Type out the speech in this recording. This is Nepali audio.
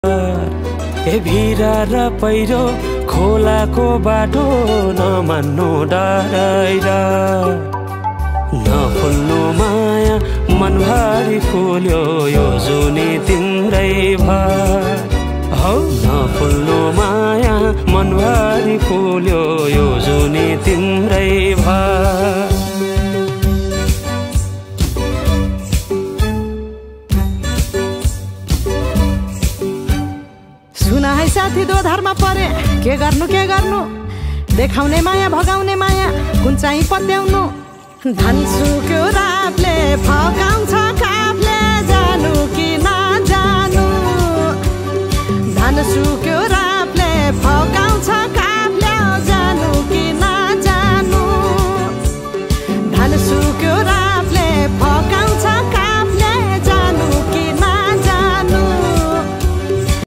ए भिरा र पहिरो खोलाको बाटो नमान्नु डराएर नफुल्नु माया मनभरि फुल्यो यो जुनी तिम्रै भर हौ नफुल्नु माया मनभरि फुल्यो यो जुनी तिम्रै भर सुना है साथी दोधारमा परे के गर्नु देखाउने माया भगाउने माया कुन चाहिँ पत्याउनु धन सुक्यो रातले फकाउँछ कापले जानु कि नजानु धन सुक्यो